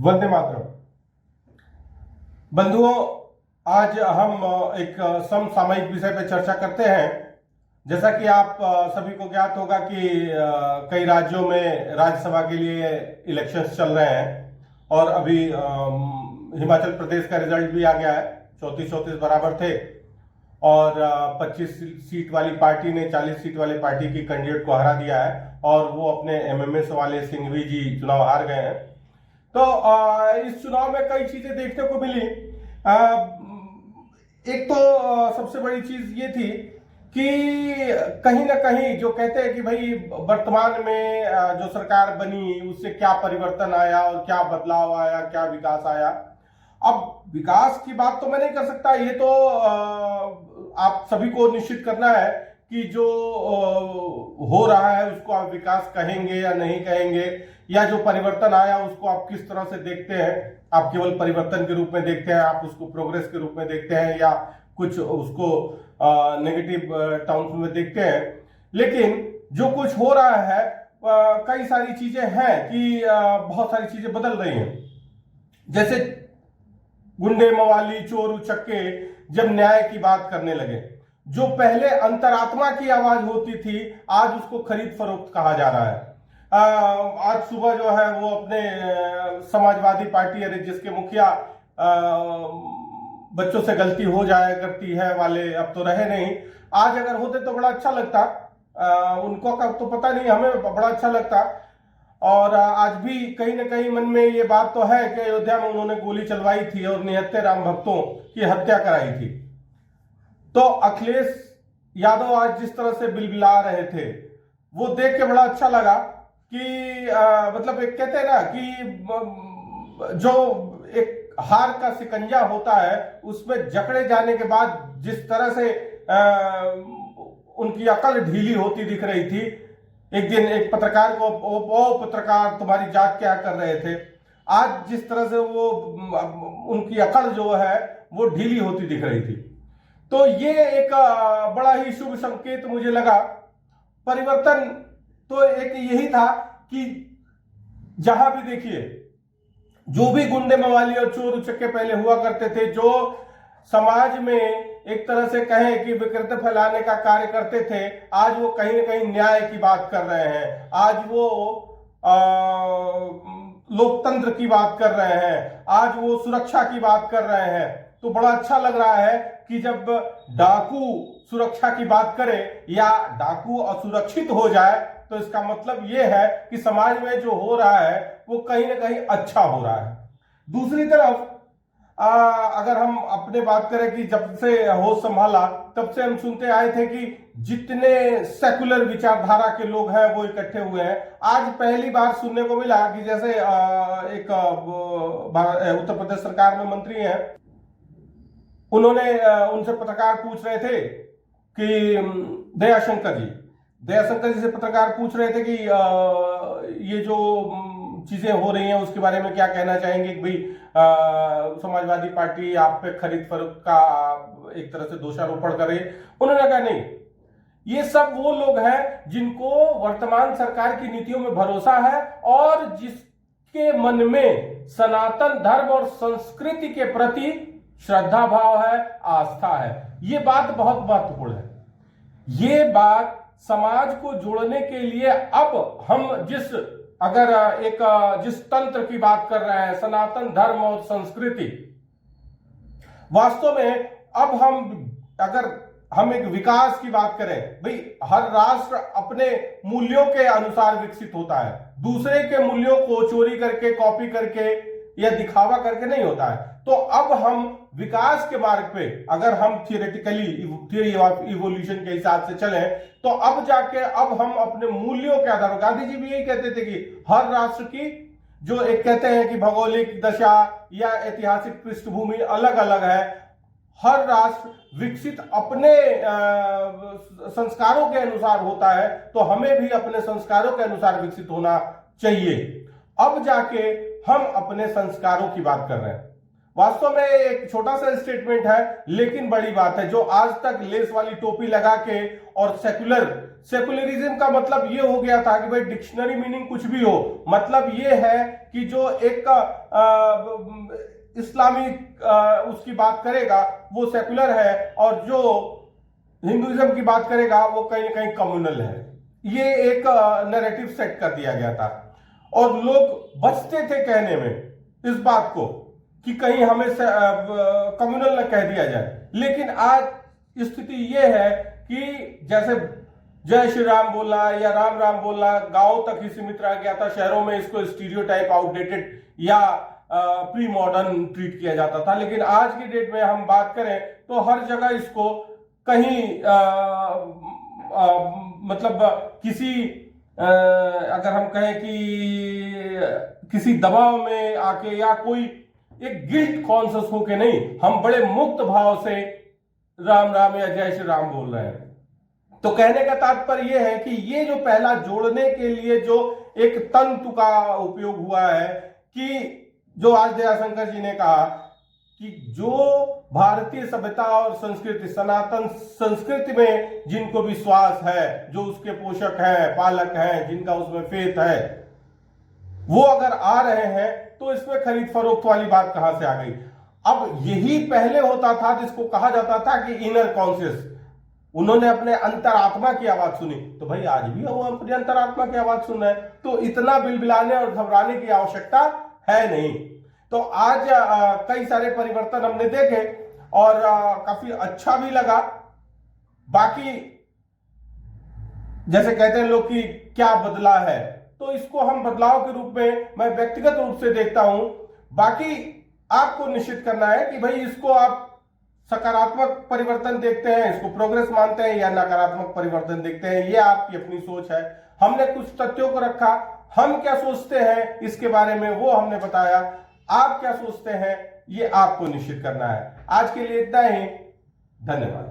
वंदे मातरम। बंधुओं, आज हम एक समसामयिक विषय पर चर्चा करते हैं। जैसा कि आप सभी को ज्ञात होगा कि कई राज्यों में राज्यसभा के लिए इलेक्शंस चल रहे हैं और अभी हिमाचल प्रदेश का रिजल्ट भी आ गया है। 34-34 बराबर थे और 25 सीट वाली पार्टी ने 40 सीट वाली पार्टी की कैंडिडेट को हरा दिया है और वो अपने एमएमएस वाले सिंघवी जी चुनाव हार गए हैं। तो इस चुनाव में कई चीजें देखने को मिली। एक तो सबसे बड़ी चीज ये थी कि कहीं ना कहीं जो कहते हैं कि भाई वर्तमान में जो सरकार बनी उससे क्या परिवर्तन आया और क्या बदलाव आया, क्या विकास आया। अब विकास की बात तो मैं नहीं कर सकता, ये तो आप सभी को निश्चित करना है कि जो हो रहा है उसको आप विकास कहेंगे या नहीं कहेंगे, या जो परिवर्तन आया उसको आप किस तरह से देखते हैं। आप केवल परिवर्तन के रूप में देखते हैं, आप उसको प्रोग्रेस के रूप में देखते हैं, या कुछ उसको नेगेटिव टर्म्स में देखते हैं। लेकिन जो कुछ हो रहा है, कई सारी चीजें हैं कि बहुत सारी चीजें बदल रही हैं। जैसे गुंडे मवाली चोर उचक्के जब न्याय की बात करने लगे, जो पहले अंतरात्मा की आवाज होती थी आज उसको खरीद फरोख्त कहा जा रहा है। आज सुबह जो है वो अपने समाजवादी पार्टी, अरे जिसके मुखिया बच्चों से गलती हो जाया करती है वाले अब तो रहे नहीं, आज अगर होते तो बड़ा अच्छा लगता। उनको का तो पता नहीं, हमें बड़ा अच्छा लगता। और आज भी कहीं ना कहीं मन में ये बात तो है कि अयोध्या में उन्होंने गोली चलवाई थी और निहत्थे राम भक्तों की हत्या कराई थी। तो अखिलेश यादव आज जिस तरह से बिलबिला रहे थे वो देख के बड़ा अच्छा लगा कि मतलब एक कहते हैं ना कि जो एक हार का सिकंजा होता है उसमें जकड़े जाने के बाद जिस तरह से उनकी अकल ढीली होती दिख रही थी। एक दिन एक पत्रकार को, ओ पत्रकार तुम्हारी जात क्या कर रहे थे, आज जिस तरह से वो उनकी अकल जो है वो ढीली होती दिख रही थी। तो ये एक बड़ा ही शुभ संकेत मुझे लगा। परिवर्तन तो एक यही था कि जहां भी देखिए, जो भी गुंडे मवाली और चोर उचक्के पहले हुआ करते थे, जो समाज में एक तरह से कहें कि विकृति फैलाने का कार्य करते थे, आज वो कहीं ना कहीं न्याय की बात कर रहे हैं, आज वो लोकतंत्र की बात कर रहे हैं, आज वो सुरक्षा की बात कर रहे हैं। तो बड़ा अच्छा लग रहा है कि जब डाकू सुरक्षा की बात करे या डाकू असुरक्षित हो जाए तो इसका मतलब यह है कि समाज में जो हो रहा है वो कहीं ना कहीं अच्छा हो रहा है। दूसरी तरफ अगर हम अपने बात करें कि जब से होश संभाला तब से हम सुनते आए थे कि जितने सेकुलर विचारधारा के लोग हैं वो इकट्ठे हुए हैं। आज पहली बार सुनने को मिला कि जैसे एक उत्तर प्रदेश सरकार में मंत्री हैं, उन्होंने उनसे पत्रकार पूछ रहे थे कि दयाशंकर जी से पत्रकार पूछ रहे थे कि ये जो चीजें हो रही हैं उसके बारे में क्या कहना चाहेंगे कि भाई समाजवादी पार्टी आप पे खरीद फरोख्त का एक तरह से दोषारोपण करे। उन्होंने कहा नहीं, ये सब वो लोग हैं जिनको वर्तमान सरकार की नीतियों में भरोसा है और जिसके मन में सनातन धर्म और संस्कृति के प्रति श्रद्धा भाव है, आस्था है। ये बात बहुत महत्वपूर्ण है। ये बात समाज को जोड़ने के लिए अब हम जिस तंत्र की बात कर रहे हैं, सनातन धर्म और संस्कृति, वास्तव में अब अगर हम एक विकास की बात करें, भाई हर राष्ट्र अपने मूल्यों के अनुसार विकसित होता है, दूसरे के मूल्यों को चोरी करके, कॉपी करके या दिखावा करके नहीं होता है। तो अब हम विकास के मार्ग पे अगर हम थियरी ऑफ इवोल्यूशन के हिसाब से चले तो अब जाके अब हम अपने मूल्यों के आधार पर, गांधी जी भी यही कहते थे कि हर राष्ट्र की जो एक कहते हैं कि भौगोलिक दशा या ऐतिहासिक पृष्ठभूमि अलग अलग है, हर राष्ट्र विकसित अपने संस्कारों के अनुसार होता है, तो हमें भी अपने संस्कारों के अनुसार विकसित होना चाहिए। अब जाके हम अपने संस्कारों की बात कर रहे हैं। वास्तव में एक छोटा सा स्टेटमेंट है लेकिन बड़ी बात है। जो आज तक लेस वाली टोपी लगा के और सेकुलरिज्म का मतलब ये हो गया था कि भाई डिक्शनरी मीनिंग कुछ भी हो, मतलब ये है कि जो एक इस्लामिक उसकी बात करेगा वो सेकुलर है और जो हिंदुइज्म की बात करेगा वो कहीं ना कहीं कम्युनल है। ये एक नैरेटिव सेट कर दिया गया था और लोग बचते थे कहने में इस बात को कि कहीं हमें कम्युनल न कह दिया जाए। लेकिन आज स्थिति ये है कि जैसे जय श्री राम बोलना या राम राम बोलना गांव तक ही सीमित रह गया था, शहरों में इसको स्टीरियोटाइप, आउटडेटेड या प्री मॉडर्न ट्रीट किया जाता था। लेकिन आज की डेट में हम बात करें तो हर जगह इसको कहीं मतलब किसी अगर हम कहें कि किसी दबाव में आके या कोई एक गिल्ट कॉन्शियस होके नहीं, हम बड़े मुक्त भाव से राम राम या जय श्री राम बोल रहे हैं। तो कहने का तात्पर्य यह है कि ये जो पहला जोड़ने के लिए जो एक तंतु का उपयोग हुआ है कि जो आज दयाशंकर जी ने कहा कि जो भारतीय सभ्यता और संस्कृति, सनातन संस्कृति में जिनको विश्वास है, जो उसके पोषक हैं, पालक हैं, जिनका उसमें फेथ है, वो अगर आ रहे हैं तो इसमें खरीद फरोख्त वाली बात कहां से आ गई। अब यही पहले होता था जिसको कहा जाता था कि इनर कॉन्शियस, उन्होंने अपने अंतरात्मा की आवाज सुनी। तो भाई आज भी वो अपनी अंतरात्मा की आवाज सुन रहे हैं, तो इतना बिलबिलाने और घबराने की आवश्यकता है नहीं। तो आज कई सारे परिवर्तन हमने देखे और काफी अच्छा भी लगा। बाकी जैसे कहते हैं लोग कि क्या बदला है, तो इसको हम बदलाव के रूप में मैं व्यक्तिगत रूप से देखता हूं। बाकी आपको निश्चित करना है कि भाई इसको आप सकारात्मक परिवर्तन देखते हैं, इसको प्रोग्रेस मानते हैं, या नकारात्मक परिवर्तन देखते हैं, ये आपकी अपनी सोच है। हमने कुछ तथ्यों को रखा, हम क्या सोचते हैं इसके बारे में वो हमने बताया, आप क्या सोचते हैं ये आपको निश्चित करना है। आज के लिए इतना ही, धन्यवाद।